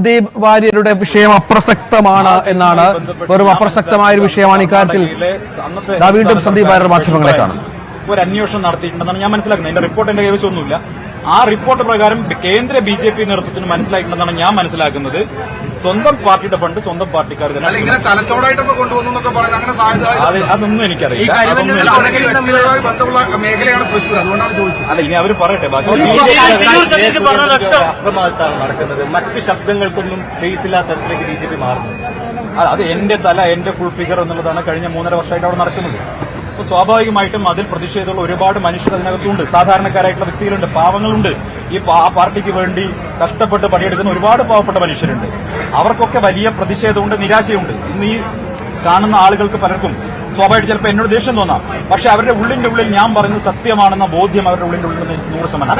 സന്ദീപ് വാര്യരുടെ വിഷയം അപ്രസക്തമാണ് എന്നാണ്, വെറും അപ്രസക്തമായ ഒരു വിഷയമാണ് ഇക്കാര്യത്തിൽ വീണ്ടും സന്ദീപ് വാര്യർ മാധ്യമങ്ങളെ കാണുന്നു. ഒരു അന്വേഷണം നടത്തിയിട്ടുണ്ടെന്നാണ് ഞാൻ മനസ്സിലാക്കുന്നത്. എന്റെ റിപ്പോർട്ട് എന്റെ കൈവശമൊന്നുമില്ല. ആ റിപ്പോർട്ട് പ്രകാരം കേന്ദ്ര BJP നേതൃത്വത്തിന് മനസ്സിലായിട്ടുണ്ടെന്നാണ് ഞാൻ മനസ്സിലാക്കുന്നത്. സ്വന്തം പാർട്ടിയുടെ ഫണ്ട് സ്വന്തം പാർട്ടിക്കാർ തന്നെ അതൊന്നും എനിക്കറിയില്ല. അല്ല, ഇനി അവർ പറയട്ടെ. നടക്കുന്നത് മറ്റ് ശബ്ദങ്ങൾക്കൊന്നും സ്പേസ് ഇല്ലാത്ത തരത്തിലേക്ക് BJP മാറുന്നു. അത് എന്റെ തല എന്റെ ഫുൾ ഫിഗർ എന്നുള്ളതാണ് കഴിഞ്ഞ 3.5 വർഷമായിട്ട് അവിടെ നടക്കുന്നത്. അപ്പോൾ സ്വാഭാവികമായിട്ടും അതിൽ പ്രതിഷേധമുള്ള ഒരുപാട് മനുഷ്യർ അതിനകത്തുണ്ട്. സാധാരണക്കാരായിട്ടുള്ള വ്യക്തികളുണ്ട്, പാവങ്ങളുണ്ട്. ഈ പാർട്ടിക്ക് വേണ്ടി കഷ്ടപ്പെട്ട് പണിയെടുക്കുന്ന ഒരുപാട് പാവപ്പെട്ട മനുഷ്യരുണ്ട്. അവർക്കൊക്കെ വലിയ പ്രതിഷേധമുണ്ട്, നിരാശയുണ്ട്. ഇന്ന് ഈ കാണുന്ന ആളുകൾക്ക് പലർക്കും സ്വാഭാവികമായിട്ട് ചിലപ്പോൾ എന്നോട് ദേഷ്യം തോന്നാം. പക്ഷെ അവരുടെ ഉള്ളിന്റെ ഉള്ളിൽ ഞാൻ പറയുന്നത് സത്യമാണെന്ന ബോധ്യം അവരുടെ ഉള്ളിന്റെ ഉള്ളിൽ 100%.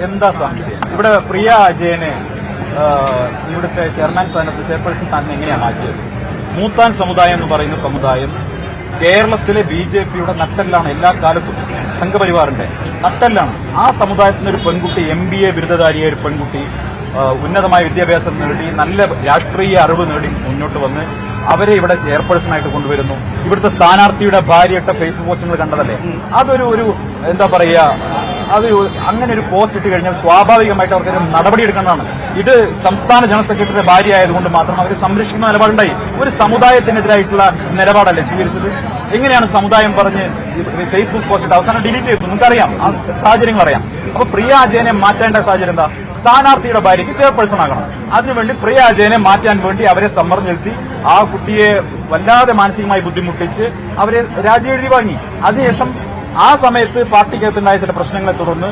എന്താ സംശയം? ഇവിടെ പ്രിയ അജയനെ ഇവിടുത്തെ ചെയർമാൻ സ്ഥാനത്ത് ചെയർപേഴ്സൺ സ്ഥാനത്ത് എങ്ങനെയാണ് മാറ്റിയത്? മൂത്താൻ സമുദായം എന്ന് പറയുന്ന സമുദായം കേരളത്തിലെ BJPയുടെ നട്ടെല്ലാണ്. എല്ലാ കാലത്തും സംഘപരിവാറിന്റെ നട്ടെല്ലാണ്. ആ സമുദായത്തിന് ഒരു പെൺകുട്ടി, MBA ബിരുദധാരിയായ ഒരു പെൺകുട്ടി, ഉന്നതമായ വിദ്യാഭ്യാസം നേടി, നല്ല രാഷ്ട്രീയ അറിവ് നേടി മുന്നോട്ട് വന്ന് അവരെ ഇവിടെ ചെയർപേഴ്സണായിട്ട് കൊണ്ടുവരുന്നു. ഇവിടുത്തെ സ്ഥാനാർത്ഥിയുടെ ഭാര്യയിട്ട ഫേസ്ബുക്ക് പോസ്റ്റ് നിങ്ങൾ കണ്ടതല്ലേ? അതൊരു എന്താ പറയുക, അത് അങ്ങനെ ഒരു പോസ്റ്റ് ഇട്ട് കഴിഞ്ഞാൽ സ്വാഭാവികമായിട്ട് അവർക്കൊരു നടപടി എടുക്കേണ്ടതാണ്. ഇത് സംസ്ഥാന ജനറൽ സെക്രട്ടറിയുടെ ഭാര്യ ആയതുകൊണ്ട് മാത്രം അവർ സംരക്ഷിക്കുന്ന നിലപാടുണ്ടായി. ഒരു സമുദായത്തിനെതിരായിട്ടുള്ള നിലപാടല്ലേ സ്വീകരിച്ചത്? എങ്ങനെയാണ് സമുദായം പറഞ്ഞ് ഫേസ്ബുക്ക് പോസ്റ്റ് അവസാനം ഡിലീറ്റ് ചെയ്തു? നിങ്ങൾക്കറിയാം, ആ സാഹചര്യങ്ങൾ അറിയാം. അപ്പൊ പ്രിയ അജയനെ മാറ്റേണ്ട സാഹചര്യം എന്താ? സ്ഥാനാർത്ഥിയുടെ ഭാര്യയ്ക്ക് ചെയർപേഴ്സൺ ആകണം. അതിനുവേണ്ടി പ്രിയ അജയനെ മാറ്റാൻ വേണ്ടി അവരെ സമ്മർദ്ദം ചെലുത്തി ആ കുട്ടിയെ വല്ലാതെ മാനസികമായി ബുദ്ധിമുട്ടിച്ച് അവരെ രാജി എഴുതി വാങ്ങി. അതിനുശേഷം ആ സമയത്ത് പാർട്ടിക്കകത്തുണ്ടായ ചില പ്രശ്നങ്ങളെ തുടർന്ന്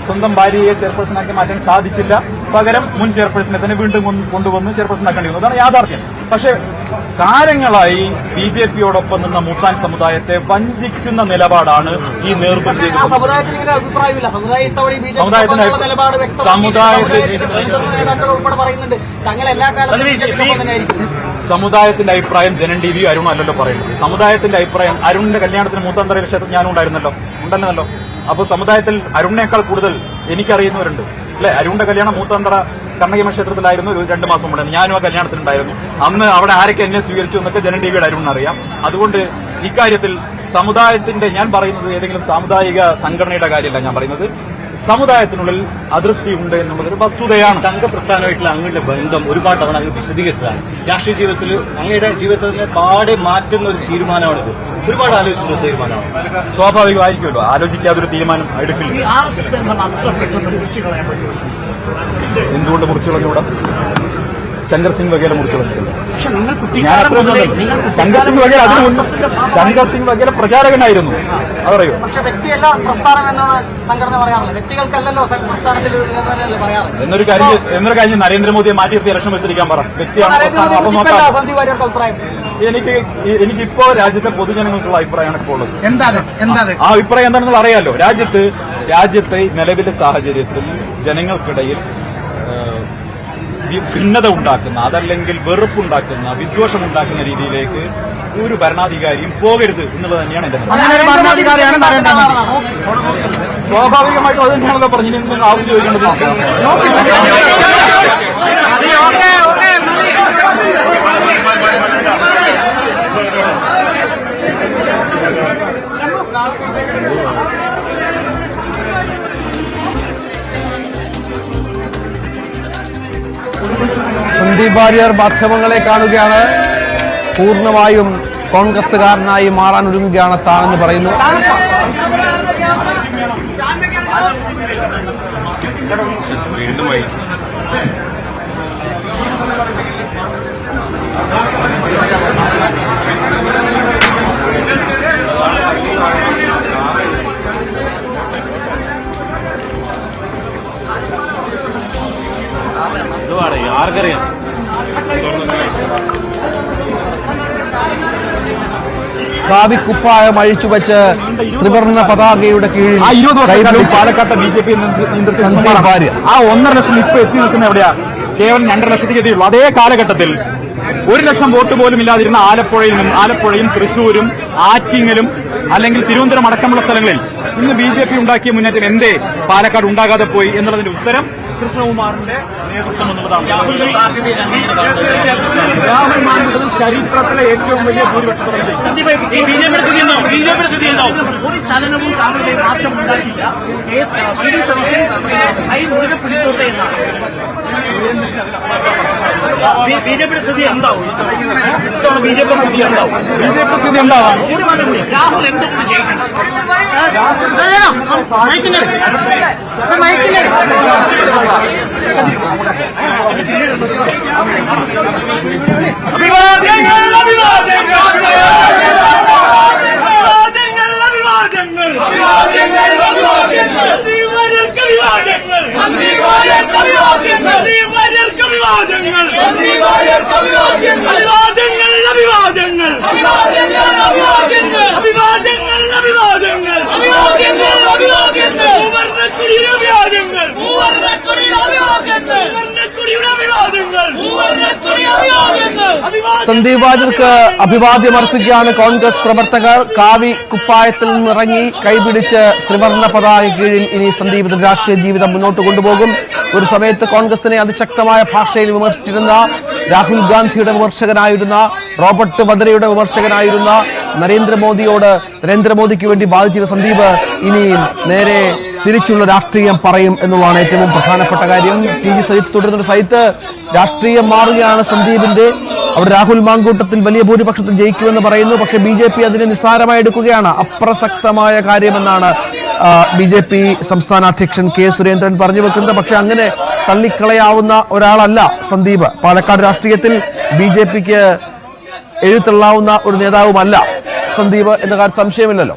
സ്വന്തം ഭാര്യയെ ചെയർപേഴ്സണാക്കി മാറ്റാൻ സാധിച്ചില്ല. പകരം മുൻ ചെയർപേഴ്സണെ തന്നെ വീണ്ടും കൊണ്ടുവന്ന് ചെയർപേഴ്സണാക്കേണ്ടി വന്നു. അതാണ് യാഥാർത്ഥ്യം. പക്ഷെ കാലങ്ങളായി BJPയോടൊപ്പം നിന്ന മൂത്താൻ സമുദായത്തെ വഞ്ചിക്കുന്ന നിലപാടാണ് ഈ നേതൃത്വം ചെയ്തത്. സമുദായത്തിന്റെ അഭിപ്രായം ജനൻ ടിവിയും അരുണും അല്ലല്ലോ പറയുന്നത്. സമുദായത്തിന്റെ അഭിപ്രായം, അരുണിന്റെ കല്യാണത്തിന് മൂത്താന്തര ക്ഷേത്രത്തിൽ ഞാനും ഉണ്ടല്ലോ. അപ്പോൾ സമുദായത്തിൽ അരുണിനേക്കാൾ കൂടുതൽ എനിക്കറിയുന്നവരുണ്ട് അല്ലെ? അരുണിന്റെ കല്യാണം മൂത്താന്തര കണ്ണകിമ ക്ഷേത്രത്തിലായിരുന്നു 2 മാസം മുമ്പ്. ഞാനും ആ കല്യാണത്തിനുണ്ടായിരുന്നു. അന്ന് അവിടെ ആരൊക്കെ എന്നെ സ്വീകരിച്ചു എന്നൊക്കെ ജനൻ ടിവിയുടെ അരുണിനറിയാം. അതുകൊണ്ട് ഇക്കാര്യത്തിൽ സമുദായത്തിന്റെ, ഞാൻ പറയുന്നത് ഏതെങ്കിലും സാമുദായിക സംഘടനയുടെ കാര്യമല്ല ഞാൻ പറയുന്നത്, സമുദായത്തിനുള്ളിൽ അതിർത്തി ഉണ്ട് എന്നുള്ളതൊരു വസ്തുതയാണ്. സംഘപ്രസ്ഥാനമായിട്ടുള്ള അങ്ങയുടെ ബന്ധം ഒരുപാട് തവണ അങ്ങ് വിശദീകരിച്ചതാണ്. രാഷ്ട്രീയ ജീവിതത്തിൽ അങ്ങയുടെ ജീവിതത്തിനെ പാടെ മാറ്റുന്ന ഒരു തീരുമാനമാണിത്. ഒരുപാട് ആലോചിച്ചിട്ടുള്ള തീരുമാനമാണ്. സ്വാഭാവികമായിരിക്കുമല്ലോ, ആലോചിക്കാതൊരു തീരുമാനം എടുക്കില്ല. എന്തുകൊണ്ട് മുറിച്ചു കളഞ്ഞുകൂടാ? ശങ്കർ സിംഗ് വഗേല മുറിച്ചു കളഞ്ഞിട്ടില്ല. ശങ്കർ സിംഗ് വഗേല പ്രചാരകനായിരുന്നു, അതറിയോ? എന്നൊരു കാര്യം നരേന്ദ്രമോദിയെ മാറ്റി നിർത്തി ഇലക്ഷൻ മത്സരിക്കാൻ പറ. വ്യക്തിയാണ്. എനിക്കിപ്പോ രാജ്യത്തെ പൊതുജനങ്ങൾക്കുള്ള അഭിപ്രായമാണ് ഇപ്പോൾ ഉള്ളത്. ആ അഭിപ്രായം എന്താണെന്ന് അറിയാലോ. രാജ്യത്തെ നിലവിലെ സാഹചര്യത്തിൽ ജനങ്ങൾക്കിടയിൽ ഭിന്നത ഉണ്ടാക്കുന്ന, അതല്ലെങ്കിൽ വെറുപ്പുണ്ടാക്കുന്ന, വിദ്വേഷമുണ്ടാക്കുന്ന രീതിയിലേക്ക് ഒരു ഭരണാധികാരിയും പോകരുത് എന്നുള്ളത് തന്നെയാണ് എന്റെ. സ്വാഭാവികമായിട്ടും അത് തന്നെയാണല്ലോ പറഞ്ഞു. നിങ്ങൾ ആവശ്യം ചോദിക്കേണ്ടത് സന്ദീപ് വാര്യർ മാധ്യമങ്ങളെ കാണുകയാണ്. പൂർണ്ണമായും കോൺഗ്രസുകാരനായി മാറാൻ ഒരുങ്ങുകയാണ് താനെന്ന് പറയുന്നു. ആർക്കറിയാം? കാവിക്കുപ്പായം അഴിച്ചുവെച്ച് ത്രിവർണ്ണ പതാകയുടെ കീഴിൽ പാലക്കാട്ടെ BJP സന്ദീപ് വാര്യർ ആ 1.5 ലക്ഷം ഇപ്പൊ എത്തി നിൽക്കുന്ന എവിടെയാ? കേവലം 2.5 ലക്ഷത്തേക്ക് എത്തിയുള്ളൂ. അതേ കാലഘട്ടത്തിൽ 1 ലക്ഷം വോട്ട് പോലും ഇല്ലാതിരുന്ന ആലപ്പുഴയും തൃശൂരും ആറ്റിങ്ങലും അല്ലെങ്കിൽ തിരുവനന്തപുരം അടക്കമുള്ള സ്ഥലങ്ങളിൽ ഇന്ന് BJP ഉണ്ടാക്കിയ മുന്നേറ്റം എന്തേ പാലക്കാട് ഉണ്ടാകാതെ പോയി എന്നുള്ളതിന്റെ ഉത്തരം കൃഷ്ണകുമാറിന്റെ നേതൃത്വം എന്നുള്ളതാണ്. രാഹുൽ മാൻകുട്ടത്തിൽ ചരിത്രത്തിലെ ഏറ്റവും വലിയ ഭൂരിപക്ഷത്തോടെ ഒരു ചലനവും താങ്കളുടെ മാറ്റം ഉണ്ടാക്കിയില്ല. മുറുകെ പിടിച്ചോട്ടെ എന്നാണ് ബിജെപിയുടെ സ്ഥിതി എന്താവും? ബിജെപിയുടെ സ്ഥിതി എന്താവും? ബിജെപി സ്ഥിതി എന്താവാം? ഒരു മാറ്റം കൂടി രാഹുൽ എന്തൊക്കെ ചെയ്യണം? സന്ദീപ് വാര്യർക്ക് അഭിവാദ്യം അർപ്പിക്കുകയാണ് കോൺഗ്രസ് പ്രവർത്തകർ. കാവി കുപ്പായത്തിൽ നിന്നിറങ്ങി കൈപിടിച്ച് ത്രിവർണ്ണ പതാക കീഴിൽ ഇനി സന്ദീപിന്റെ രാഷ്ട്രീയ ജീവിതം മുന്നോട്ട് കൊണ്ടുപോകും. ഒരു സമയത്ത് കോൺഗ്രസിനെ അതിശക്തമായ ഭാഷയിൽ വിമർശിച്ചിരുന്ന, രാഹുൽ ഗാന്ധിയുടെ വിമർശകനായിരുന്ന, റോബർട്ട് വദ്രയുടെ വിമർശകനായിരുന്ന നരേന്ദ്രമോദിക്ക് വേണ്ടി വാദിച്ചിരുന്ന സന്ദീപ് ഇനി നേരെ തിരിച്ചുള്ള രാഷ്ട്രീയം പറയും എന്നുള്ളതാണ് ഏറ്റവും പ്രധാനപ്പെട്ട കാര്യം. TG സജിത്ത് തുടരുന്ന സജിത്ത്, രാഷ്ട്രീയം മാറുകയാണ് സന്ദീപിന്റെ. അവിടെ രാഹുൽ മാങ്കൂട്ടത്തിൽ വലിയ ഭൂരിപക്ഷത്തിൽ ജയിക്കുമെന്ന് പറയുന്നു. പക്ഷെ BJP അതിനെ നിസ്സാരമായി എടുക്കുകയാണ്. അപ്രസക്തമായ കാര്യമെന്നാണ് BJP സംസ്ഥാന അധ്യക്ഷൻ K സുരേന്ദ്രൻ പറഞ്ഞു വെക്കുന്നത്. പക്ഷെ അങ്ങനെ തള്ളിക്കളയാവുന്ന ഒരാളല്ല സന്ദീപ്. പാലക്കാട് രാഷ്ട്രീയത്തിൽ BJPക്ക് എഴുത്തള്ളാവുന്ന ഒരു നേതാവുമല്ല സന്ദീപ് എന്ന കാര്യം സംശയമില്ലല്ലോ.